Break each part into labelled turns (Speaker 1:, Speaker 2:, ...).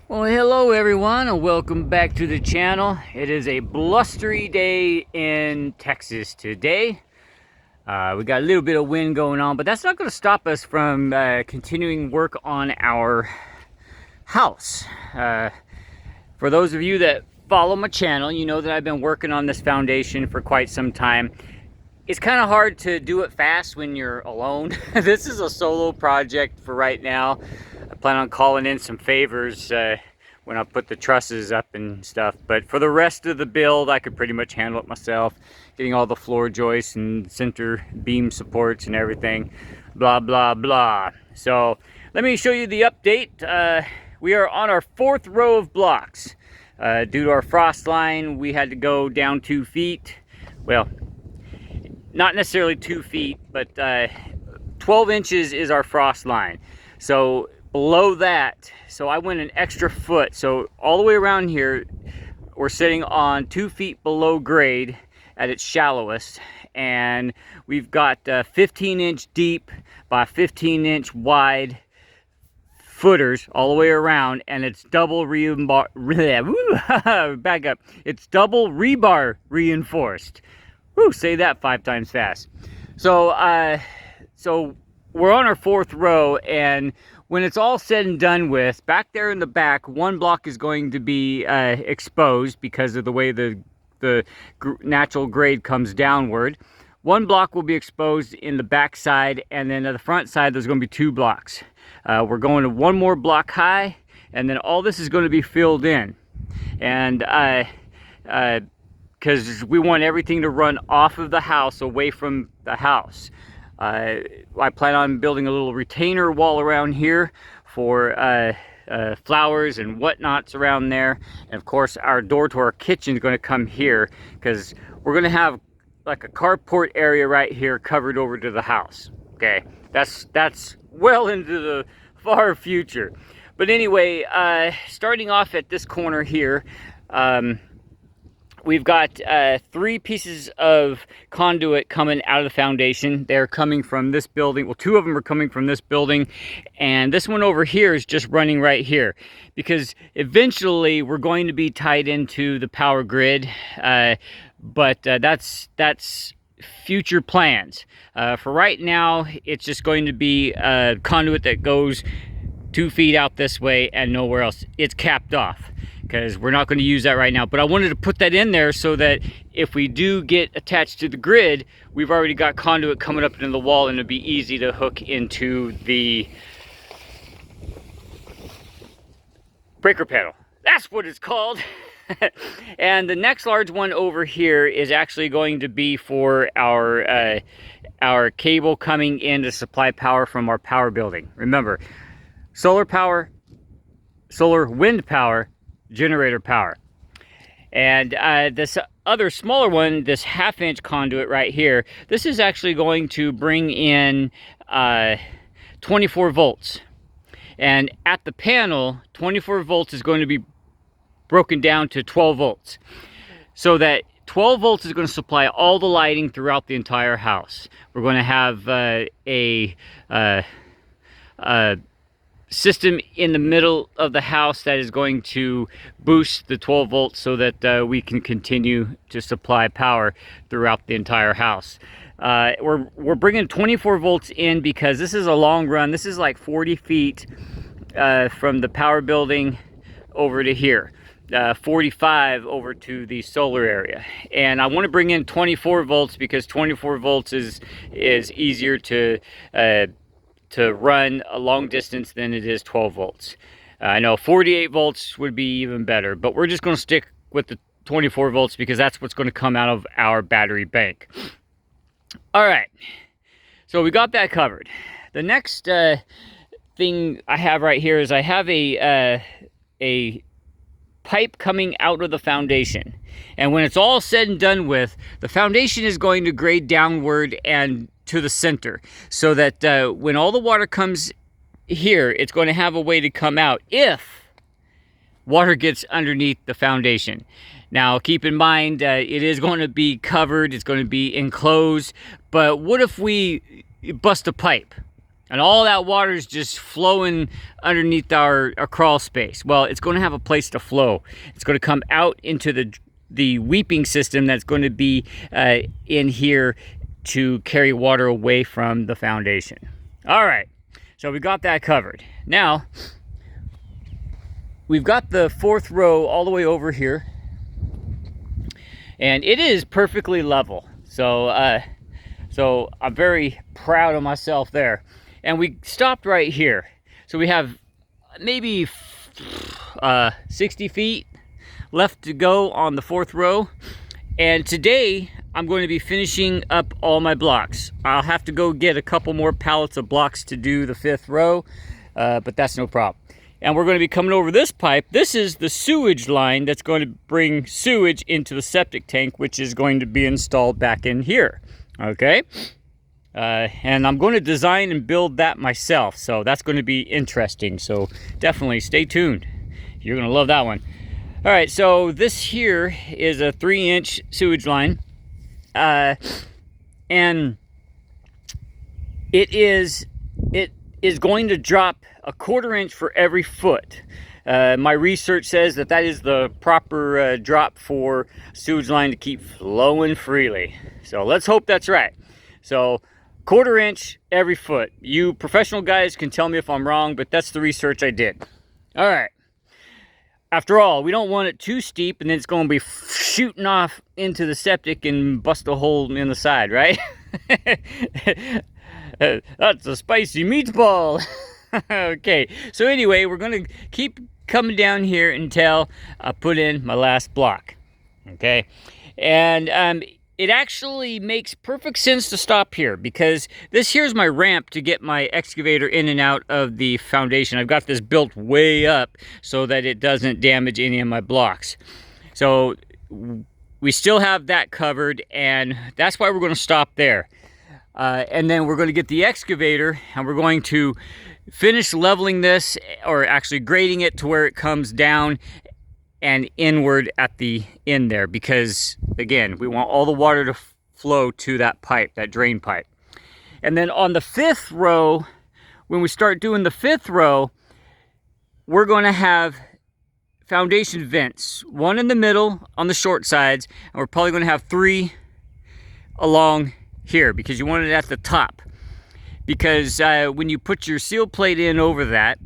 Speaker 1: Well, hello everyone, and welcome back to the channel. It is a blustery day in Texas today. We got a little bit of wind going on, but that's not going to stop us from continuing work on our house. For those of you that follow my channel, you know that I've been working on this foundation for quite some time. It's kind of hard to do it fast when you're alone. This is a solo project for right now. I plan on calling in some favors when I put the trusses up and stuff. But for the rest of the build, I could pretty much handle it myself. Getting all the floor joists and center beam supports and everything. Blah, blah, blah. So let me show you the update. We are on our fourth row of blocks. Due to our frost line, we had to go down 2 feet. Well, not necessarily 2 feet, but 12 inches is our frost line. So below that, so I went an extra foot. So all the way around here, we're sitting on 2 feet below grade at its shallowest. And we've got 15-inch deep by 15-inch wide footers all the way around, and it's double rebar. Back up. It's double rebar reinforced. Woo, say that 5 times fast. So, so we're on our fourth row, and when it's all said and done with, back there in the back, one block is going to be exposed because of the way the natural grade comes downward. One block will be exposed in the back side, and then at the front side, there's going to be 2 blocks. We're going to one more block high, and then all this is going to be filled in. And because we want everything to run off of the house, away from the house. I plan on building a little retainer wall around here for flowers and whatnots around there. And of course, our door to our kitchen is going to come here, because we're going to have like a carport area right here covered over to the house. Okay, that's well into the far future. But anyway, starting off at this corner here, we've got 3 pieces of conduit coming out of the foundation. They're coming from this building. Well, 2 of them are coming from this building, and this one over here is just running right here, because eventually we're going to be tied into the power grid. But that's future plans. For right now, it's just going to be a conduit that goes 2 feet out this way and nowhere else. It's capped off, because we're not going to use that right now. But I wanted to put that in there so that if we do get attached to the grid, we've already got conduit coming up into the wall, and it'll be easy to hook into the breaker panel. That's what it's called. And the next large one over here is actually going to be for our cable coming in to supply power from our power building. Remember, solar power, solar wind power, generator power. And this other smaller one, this 1/2-inch conduit right here, this is actually going to bring in 24 volts. And at the panel, 24 volts is going to be broken down to 12 volts. So that 12 volts is going to supply all the lighting throughout the entire house. We're going to have a system in the middle of the house that is going to boost the 12 volts so that we can continue to supply power throughout the entire house. We're bringing 24 volts in because this is a long run. This is like 40 feet from the power building over to here. 45 over to the solar area, and I want to bring in 24 volts because 24 volts is easier to run a long distance than it is 12 volts. I know 48 volts would be even better, but we're just going to stick with the 24 volts because that's what's going to come out of our battery bank. All right, so we got that covered. The next thing I have right here is I have a pipe coming out of the foundation, and when it's all said and done with, the foundation is going to grade downward and to the center, so that when all the water comes here, it's going to have a way to come out if water gets underneath the foundation. Now keep in mind, it is going to be covered, it's going to be enclosed, but what if we bust a pipe? And all that water is just flowing underneath our crawl space. Well, it's going to have a place to flow. It's going to come out into the weeping system that's going to be in here to carry water away from the foundation. All right, so we got that covered. Now, we've got the 4th row all the way over here, and it is perfectly level. So, so I'm very proud of myself there. And we stopped right here. So we have maybe 60 feet left to go on the 4th row. And today I'm going to be finishing up all my blocks. I'll have to go get a couple more pallets of blocks to do the 5th row, but that's no problem. And we're going to be coming over this pipe. This is the sewage line that's going to bring sewage into the septic tank, which is going to be installed back in here. Okay? And I'm going to design and build that myself, so that's going to be interesting. So definitely stay tuned. You're going to love that one. All right, so this here is a 3-inch sewage line, and it is going to drop a 1/4 inch for every foot. My research says that is the proper drop for sewage line to keep flowing freely. So let's hope that's right. So 1/4 inch every foot. You professional guys can tell me if I'm wrong, but that's the research I did. All right. After all, we don't want it too steep and then it's going to be shooting off into the septic and bust a hole in the side, right? That's a spicy meatball. Okay, so anyway, we're going to keep coming down here until I put in my last block. Okay, and it actually makes perfect sense to stop here because this here's my ramp to get my excavator in and out of the foundation. I've got this built way up so that it doesn't damage any of my blocks. So we still have that covered, and that's why we're going to stop there. And then we're going to get the excavator and we're going to finish leveling this, or actually grading it to where it comes down and inward at the end there, because again, we want all the water to flow to that pipe, that drain pipe. And then on the 5th row, when we start doing the 5th row, we're going to have foundation vents, 1 in the middle on the short sides, and we're probably going to have 3 along here because you want it at the top. Because when you put your seal plate in over that,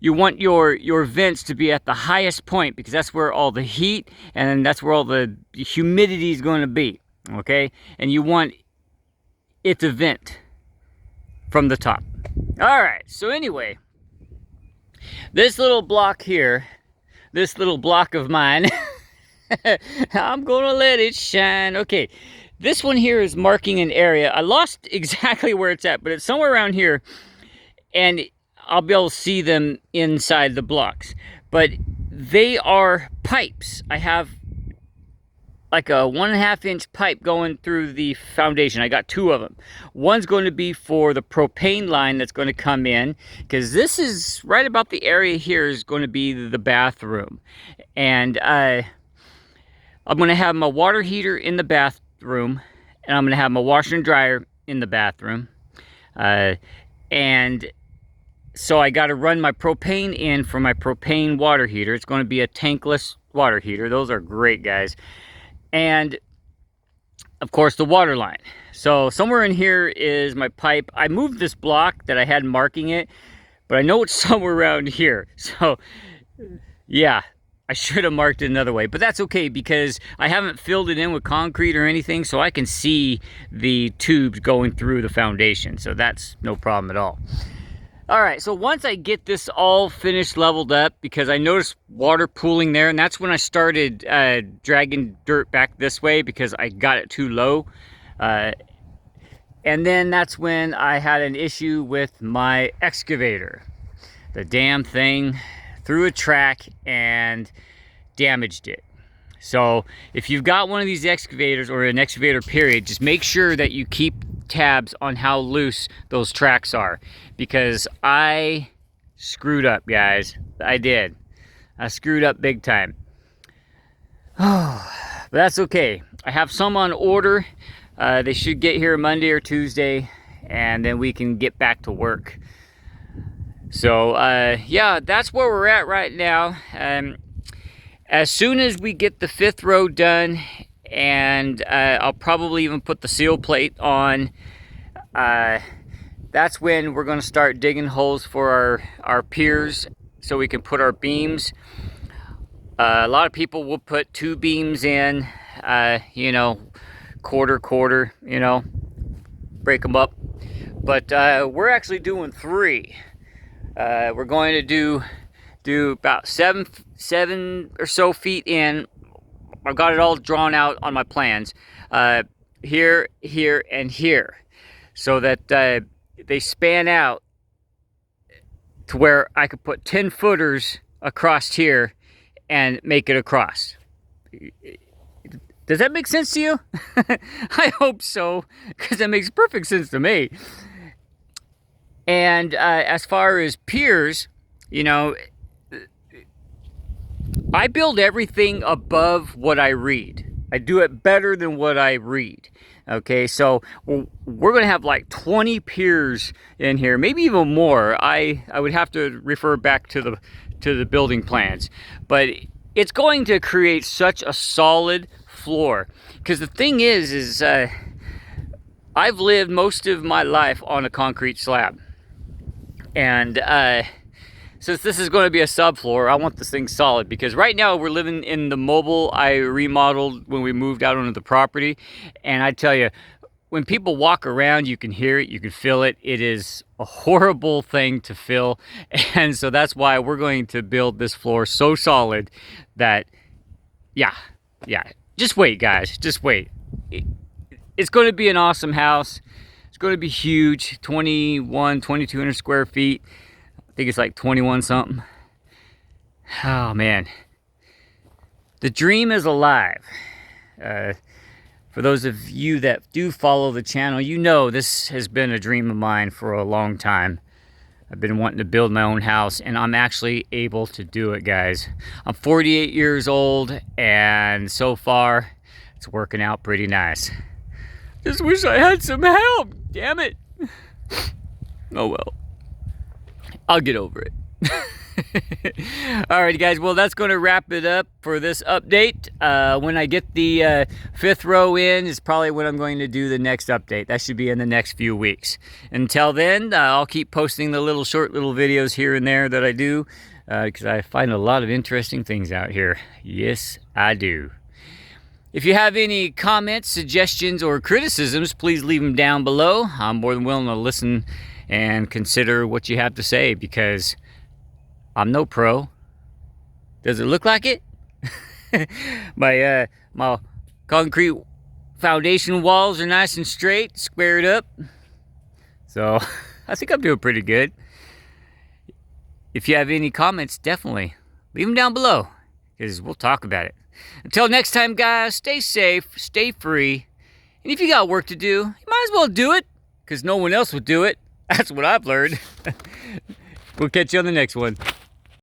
Speaker 1: you want your vents to be at the highest point because that's where all the heat and that's where all the humidity is going to be, okay? And you want it to vent from the top. All right, so anyway, this little block here, this little block of mine, I'm going to let it shine. Okay, this one here is marking an area. I lost exactly where it's at, but it's somewhere around here, and I'll be able to see them inside the blocks. But they are pipes. I have like a 1.5 inch pipe going through the foundation. I got 2 of them. One's going to be for the propane line that's going to come in, because this is right about the area here is going to be the bathroom. And I'm going to have my water heater in the bathroom, and I'm going to have my washer and dryer in the bathroom. And so I got to run my propane in for my propane water heater. It's going to be a tankless water heater. Those are great, guys. And of course the water line. So somewhere in here is my pipe. I moved this block that I had marking it, but I know it's somewhere around here. So yeah, I should have marked it another way, but that's okay because I haven't filled it in with concrete or anything, so I can see the tubes going through the foundation. So that's no problem at all. All right, so once I get this all finished, leveled up, because I noticed water pooling there, and that's when I started dragging dirt back this way because I got it too low. And then that's when I had an issue with my excavator. The damn thing threw a track and damaged it. So if you've got one of these excavators or an excavator period, just make sure that you keep tabs on how loose those tracks are, because I screwed up, guys. I did. I screwed up big time. Oh, but that's okay. I have some on order. They should get here Monday or Tuesday, and then we can get back to work. So yeah, that's where we're at right now. As soon as we get the 5th row done, and I'll probably even put the seal plate on, that's when we're going to start digging holes for our piers so we can put our beams. A lot of people will put 2 beams in, you know, quarter, you know, break them up. But we're actually doing 3. We're going to do about 7 or so feet in. I've got it all drawn out on my plans. Here, and here, so that they span out to where I could put 10 footers across here and make it across. Does that make sense to you? I hope so, because that makes perfect sense to me. And as far as piers, you know, I build everything above what I read. I do it better than what I read. Okay, so we're going to have like 20 piers in here, maybe even more. I would have to refer back to the building plans, but it's going to create such a solid floor. Because the thing is I've lived most of my life on a concrete slab, and since this is going to be a subfloor, I want this thing solid, because right now we're living in the mobile I remodeled when we moved out onto the property. And I tell you, when people walk around, you can hear it, you can feel it. It is a horrible thing to feel. And so that's why we're going to build this floor so solid that, yeah, just wait, guys, just wait. It's going to be an awesome house. It's going to be huge, 2,200 square feet. I think it's like 21 something. Oh man, the dream is alive. For those of you that do follow the channel, you know this has been a dream of mine for a long time. I've been wanting to build my own house, and I'm actually able to do it, guys. I'm 48 years old, and so far it's working out pretty nice. Just wish I had some help, damn it. Oh well, I'll get over it. Alright guys, well that's going to wrap it up for this update. When I get the 5th row in is probably when I'm going to do the next update. That should be in the next few weeks. Until then, I'll keep posting the short little videos here and there that I do, because I find a lot of interesting things out here. Yes, I do. If you have any comments, suggestions, or criticisms, please leave them down below. I'm more than willing to listen and consider what you have to say, because I'm no pro. Does it look like it? My concrete foundation walls are nice and straight, squared up. So I think I'm doing pretty good. If you have any comments, definitely leave them down below, because we'll talk about it. Until next time, guys, stay safe, stay free, and if you got work to do, you might as well do it, because no one else would do it. That's what I've learned. We'll catch you on the next one.